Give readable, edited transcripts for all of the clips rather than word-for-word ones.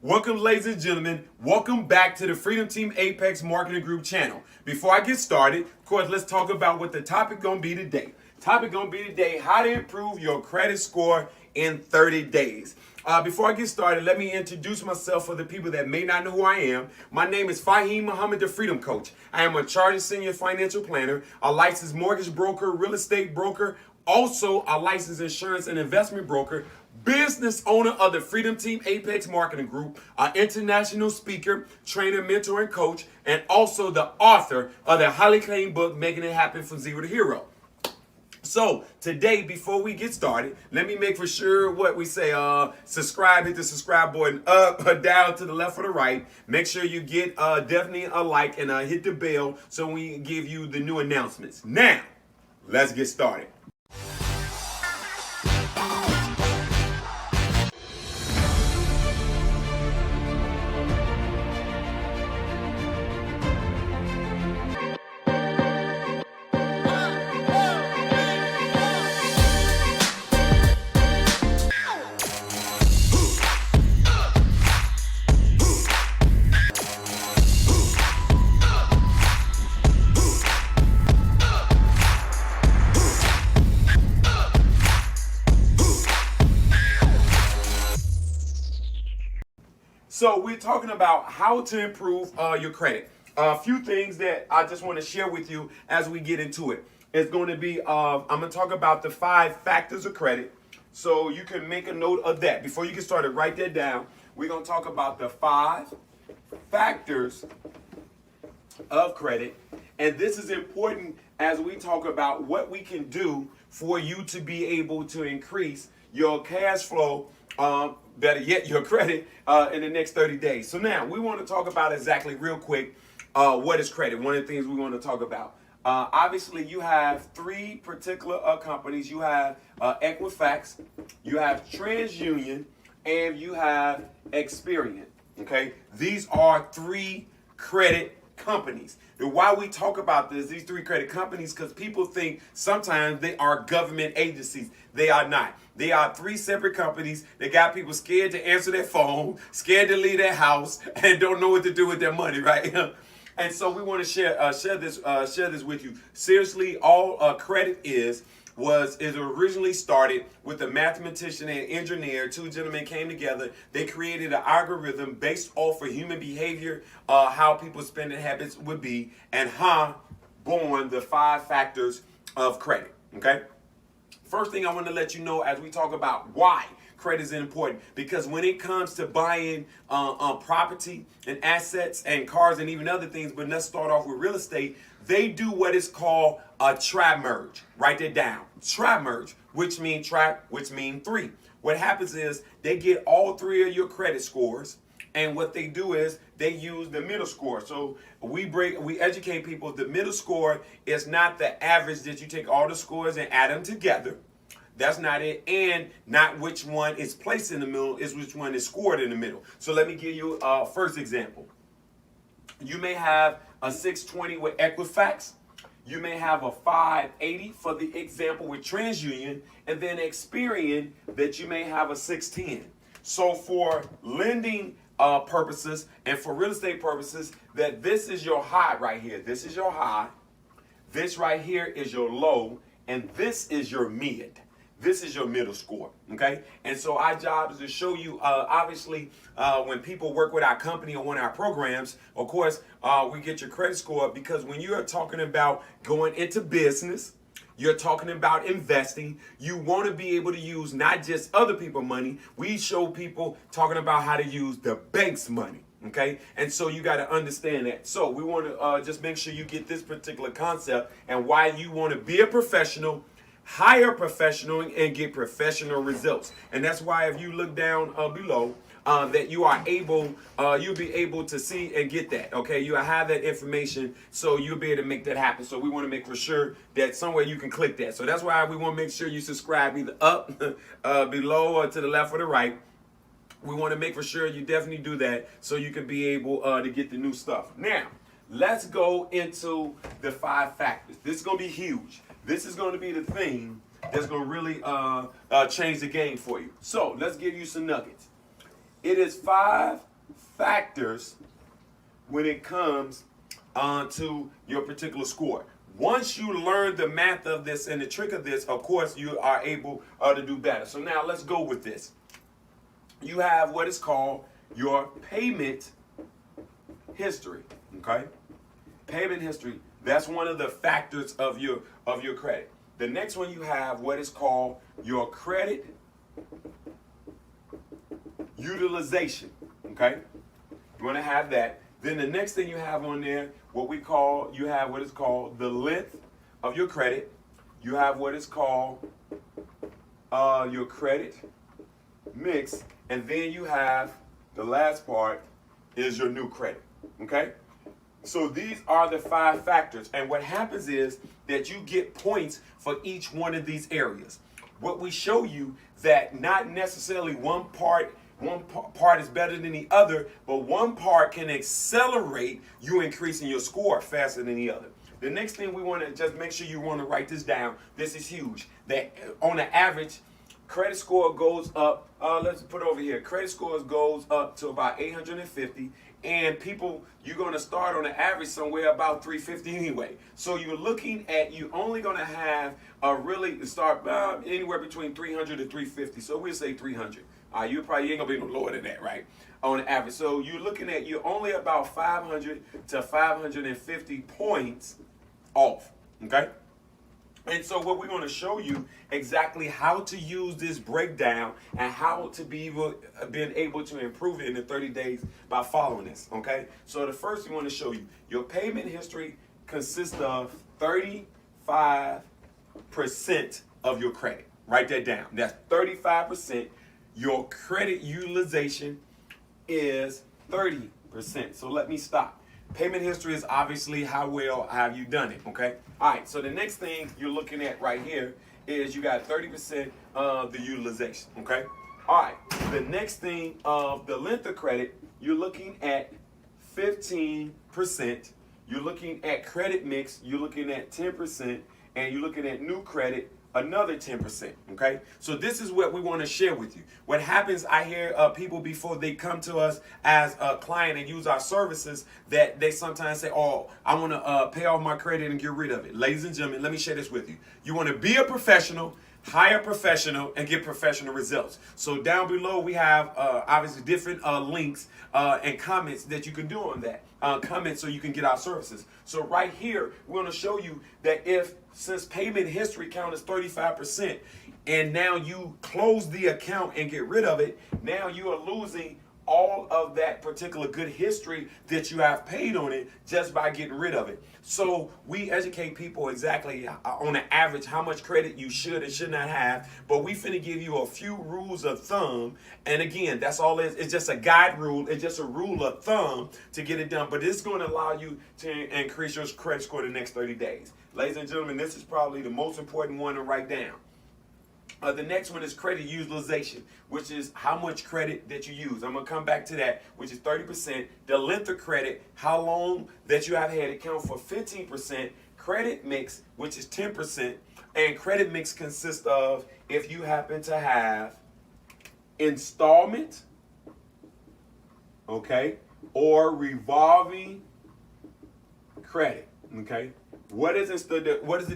Welcome, ladies and gentlemen. Welcome back to the Freedom Team Apex Marketing Group channel. Before I get started, of course, let's talk about what the topic gonna be today. Topic gonna be today, how to improve your credit score in 30 days. Before I get started, let me introduce myself for the people that may not know who I am. My name is Fahim Muhammad, the Freedom Coach. I am a chartered senior financial planner, a licensed mortgage broker, real estate broker, also a licensed insurance and investment broker, business owner of the Freedom Team Apex Marketing Group, an international speaker, trainer, mentor, and coach, and also the author of the highly acclaimed book, Making It Happen from Zero to Hero. So today, before we get started, let me make for sure what we say, subscribe, hit the subscribe button up or down to the left or the right. Make sure you get definitely a like and hit the bell so we give you the new announcements. Now, let's get started. So we're talking about how to improve your credit. A few things that I just want to share with you as we get into it. It's going to be, I'm going to talk about the 5 factors of credit. So you can make a note of that. Before you get started, write that down. We're going to talk about the 5 factors of credit. And this is important as we talk about what we can do for you to be able to increase your cash flow, better yet, your credit in the next 30 days. So now we want to talk about exactly real quick what is credit. One of the things we want to talk about. Obviously, you have 3 particular companies. You have Equifax, you have TransUnion, and you have Experian. Okay, these are 3 credit companies. And why we talk about these 3 credit companies, because people think sometimes they are government agencies. They are not. They are 3 separate companies that got people scared to answer their phone, scared to leave their house, and don't know what to do with their money, right? And so we want to share this with you. Seriously, all credit is originally started with a mathematician and engineer. 2 gentlemen came together. They created an algorithm based off of human behavior, how people's spending habits would be, and how born the 5 factors of credit. Okay. First thing I want to let you know as we talk about why credit is important, because when it comes to buying property and assets and cars and even other things, but let's start off with real estate, they do what is called a tri-merge. Write that down. Tri-merge, which means 3. What happens is they get all 3 of your credit scores, and what they do is they use the middle score. So we educate people. The middle score is not the average that you take all the scores and add them together. That's not it. And not which one is placed in the middle, is which one is scored in the middle. So let me give you a first example. You may have a 620 with Equifax. You may have a 580 for the example with TransUnion, and then Experian that you may have a 610. So for lending purposes and for real estate purposes, that this is your high right here. This is your high. This right here is your low, and this is your mid. This is your middle score, okay? And so our job is to show you, obviously, when people work with our company or one of our programs, of course, we get your credit score, because when you are talking about going into business, you're talking about investing, you want to be able to use not just other people's money. We show people talking about how to use the bank's money. Okay, and so you got to understand that. So we want to just make sure you get this particular concept and why you want to be a professional, hire a professional, and get professional results. And that's why if you look down below, that you are able, you'll be able to see and get that. Okay, you have that information, so you'll be able to make that happen. So we want to make for sure that somewhere you can click that. So that's why we want to make sure you subscribe either up, below, or to the left or the right. We want to make for sure you definitely do that so you can be able to get the new stuff. Now, let's go into the 5 factors. This is going to be huge. This is going to be the thing that's going to really change the game for you. So let's give you some nuggets. It is 5 factors when it comes to your particular score. Once you learn the math of this and the trick of this, of course, you are able to do better. So now let's go with this. You have what is called your payment history, okay? Payment history, that's one of the factors of your credit. The next one, you have what is called your credit utilization, okay? You want to have that. Then the next thing you have on there, you have what is called the length of your credit. You have what is called your credit mix. And then you have the last part is your new credit, okay? So these are the 5 factors. And what happens is that you get points for each one of these areas. What we show you that not necessarily one part is better than the other, but one part can accelerate you increasing your score faster than the other. The next thing we want to just make sure you want to write this down. This is huge. That on the average, credit score goes up. Let's put it over here. Credit scores goes up to about 850. And people, you're going to start on an average somewhere about 350 anyway. So you're looking at, you're only going to have a really start anywhere between 300 to 350. So we'll say 300. You probably ain't going to be no lower than that, right? On average. So you're looking at, you're only about 500 to 550 points off, okay? And so what we're going to show you exactly how to use this breakdown and how to being able to improve it in the 30 days by following this, okay? So the first we want to show you, your payment history consists of 35% of your credit. Write that down. That's 35%. Your credit utilization is 30%. So let me stop. Payment history is obviously how well have you done it, okay? All right, so the next thing you're looking at right here is you got 30% of the utilization, okay? All right, the next thing of the length of credit, you're looking at 15%. You're looking at credit mix, you're looking at 10%, and you're looking at new credit, another 10%, okay? So this is what we want to share with you. What happens, I hear people before they come to us as a client and use our services that they sometimes say, oh, I want to pay off my credit and get rid of it. Ladies and gentlemen, let me share this with you. You want to be a professional, hire a professional, and get professional results. So down below, we have obviously different links and comments that you can do on that. Comments so you can get our services. So right here, we're going to show you that since payment history count is 35%, and now you close the account and get rid of it, now you are losing all of that particular good history that you have paid on it just by getting rid of it. So we educate people exactly on an average how much credit you should and should not have, but we finna give you a few rules of thumb. And again, that's all it is. It's just a guide rule. It's just a rule of thumb to get it done, but it's going to allow you to increase your credit score the next 30 days. Ladies and gentlemen, this is probably the most important one to write down. The next one is credit utilization, which is how much credit that you use. I'm going to come back to that, which is 30%. The length of credit, how long that you have had it, count for 15%. Credit mix, which is 10%. And credit mix consists of if you happen to have installment, okay, or revolving credit, okay. What is the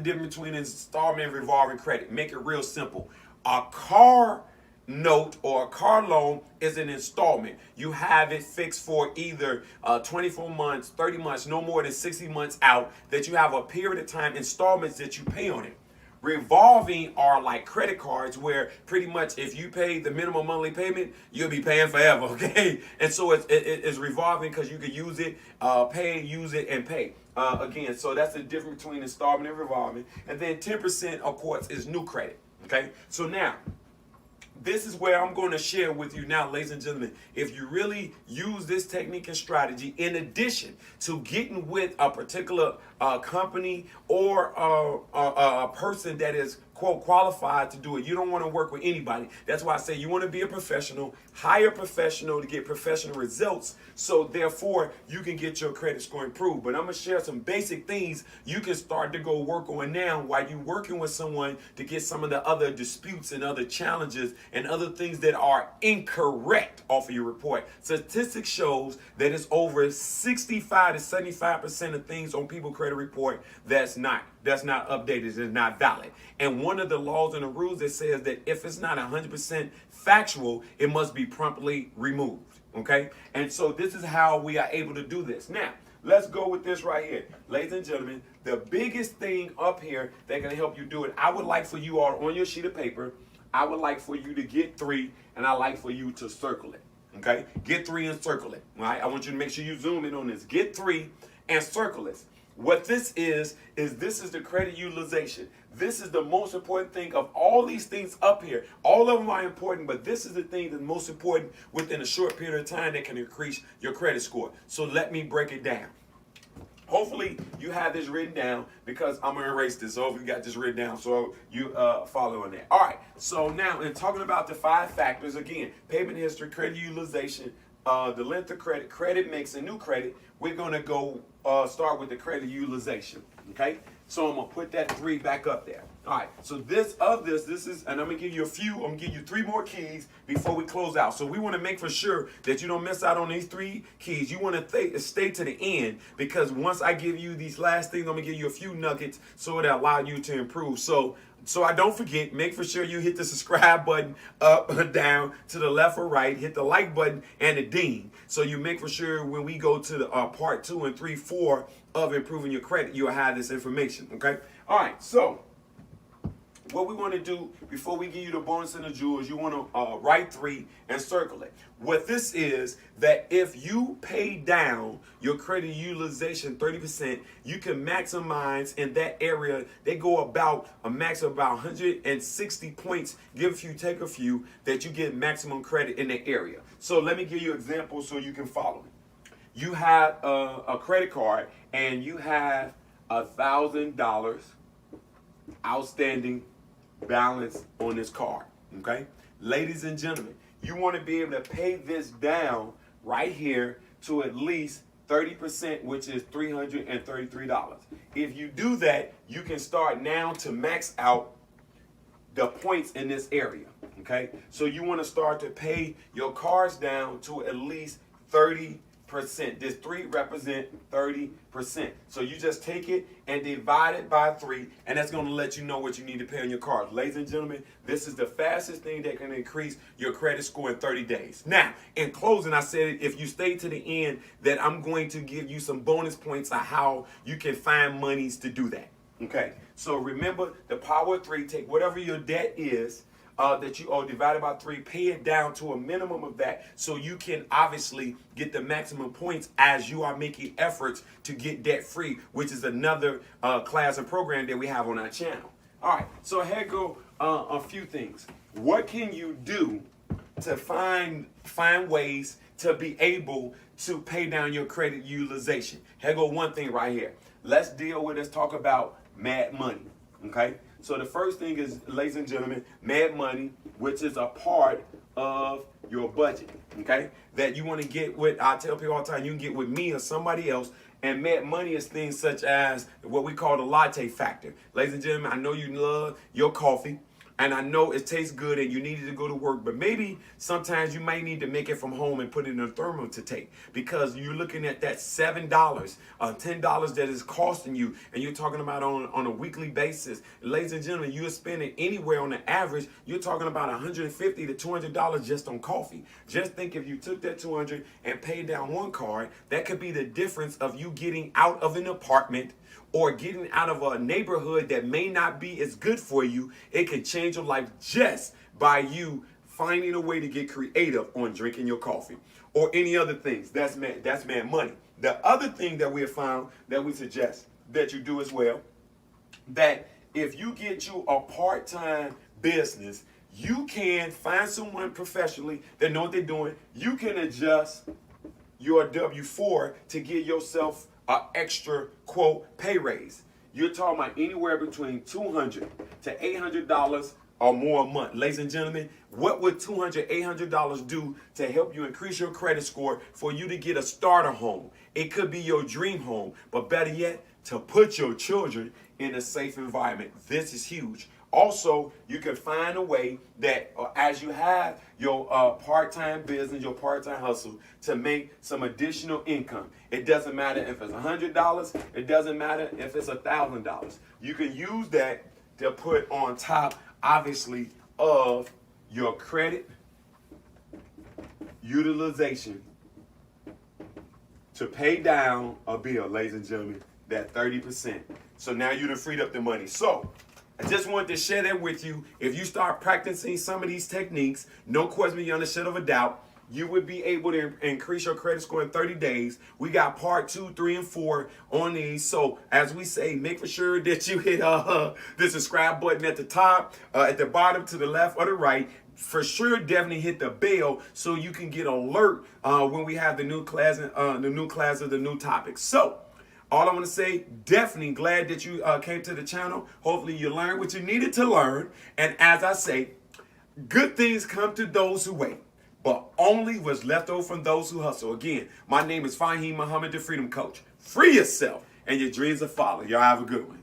difference between installment and revolving credit? Make it real simple. A car note or a car loan is an installment. You have it fixed for either 24 months, 30 months, no more than 60 months out, that you have a period of time installments that you pay on it. Revolving are like credit cards where pretty much if you pay the minimum monthly payment, you'll be paying forever, okay? And so it's revolving because you can use it, pay, use it, and pay. Again, so that's the difference between installment and revolving. And then 10%, of course, is new credit, okay? So now, this is where I'm going to share with you now, ladies and gentlemen, if you really use this technique and strategy, in addition to getting with a particular company or a person that is quote qualified to do it. You don't want to work with anybody. That's why I say you want to be a professional, hire a professional to get professional results, so therefore you can get your credit score improved. But I'm going to share some basic things you can start to go work on now while you're working with someone to get some of the other disputes and other challenges and other things that are incorrect off of your report. Statistics shows that it's over 65 to 75% of things on people's credit report that's not updated, is not valid. And one of the laws and the rules that says that if it's not 100% factual, it must be promptly removed. Okay? And so this is how we are able to do this. Now, let's go with this right here. Ladies and gentlemen, the biggest thing up here that can help you do it, I would like for you all on your sheet of paper, I would like for you to get 3, and I like for you to circle it. Okay? Get 3 and circle it. All right? I want you to make sure you zoom in on this. Get 3 and circle this. What this is this is the credit utilization. This is the most important thing of all these things up here. All of them are important, but this is the thing that's most important within a short period of time that can increase your credit score. So let me break it down. Hopefully you have this written down, because I'm going to erase this. So hopefully you got this written down so you follow on that. All right. So now in talking about the 5 factors, again, payment history, credit utilization, the length of credit, credit mix, and new credit, we're going to go start with the credit utilization. Okay? So I'm going to put that 3 back up there. All right. So this is, and I'm going to give you I'm going to give you 3 more keys before we close out. So we want to make for sure that you don't miss out on these 3 keys. You want to stay to the end, because once I give you these last things, I'm going to give you a few nuggets so it'll allow you to improve. So I don't forget, make for sure you hit the subscribe button up or down, to the left or right, hit the like button and the ding. So you make for sure when we go to the part 2 and 3, 4 of improving your credit, you'll have this information, okay? All right, so what we want to do before we give you the bonus and the jewels, you want to write 3 and circle it. What this is, that if you pay down your credit utilization 30%, you can maximize in that area. They go about a max of about 160 points. Give a few, take a few, that you get maximum credit in that area. So let me give you examples so you can follow me. You have a credit card and you have $1,000 outstanding balance on this card. Okay, ladies and gentlemen, you want to be able to pay this down right here to at least 30%, which is $333. If you do that, you can start now to max out the points in this area. Okay, so you want to start to pay your cards down to at least 30%. This 3 represent 30%. So you just take it and divide it by 3, and that's going to let you know what you need to pay on your card. Ladies and gentlemen, this is the fastest thing that can increase your credit score in 30 days. Now, in closing, I said if you stay to the end, that I'm going to give you some bonus points on how you can find monies to do that. Okay, so remember the power of 3. Take whatever your debt is, that you owe divided by 3, pay it down to a minimum of that, so you can obviously get the maximum points as you are making efforts to get debt free, which is another class and program that we have on our channel. All right, so here go a few things. What can you do to find ways to be able to pay down your credit utilization? Here go one thing right here. Let's talk about mad money. Okay. So the first thing is, ladies and gentlemen, mad money, which is a part of your budget, okay? That you want to get with, I tell people all the time, you can get with me or somebody else. And mad money is things such as what we call the latte factor. Ladies and gentlemen, I know you love your coffee, and I know it tastes good and you needed to go to work, but maybe sometimes you might need to make it from home and put it in a thermal to take, because you're looking at that $7, $10 that is costing you, and you're talking about on a weekly basis. Ladies and gentlemen, you're spending anywhere on the average, you're talking about $150 to $200 just on coffee. Just think if you took that $200 and paid down one card, that could be the difference of you getting out of an apartment or getting out of a neighborhood that may not be as good for you. It can change your life just by you finding a way to get creative on drinking your coffee or any other things. That's mad money. The other thing that we have found that we suggest that you do as well, that if you get you a part-time business, you can find someone professionally that know what they're doing. You can adjust your W-4 to give yourself an extra, quote, pay raise. you're talking about anywhere between $200 to $800 or more a month. Ladies and gentlemen, what would $200, $800 do to help you increase your credit score for you to get a starter home? It could be your dream home, but better yet, to put your children in a safe environment. This is huge. Also, you can find a way that as you have your part-time business, your part-time hustle, to make some additional income. It doesn't matter if it's $100. It doesn't matter if it's $1,000. You can use that to put on top, obviously, of your credit utilization to pay down a bill, ladies and gentlemen, that 30%. So now you done freed up the money. So I just wanted to share that with you. If you start practicing some of these techniques, no question beyond a shadow of a doubt, you would be able to increase your credit score in 30 days. We got part 2, 3, and 4 on these. So as we say, make for sure that you hit the subscribe button at the top, at the bottom, to the left or the right. For sure, definitely hit the bell so you can get alert when we have the new class, of the new topics. So all I want to say, definitely glad that you came to the channel. Hopefully you learned what you needed to learn. And as I say, good things come to those who wait, but only what's left over from those who hustle. Again, my name is Fahim Muhammad, the Freedom Coach. Free yourself and your dreams will follow. Y'all have a good one.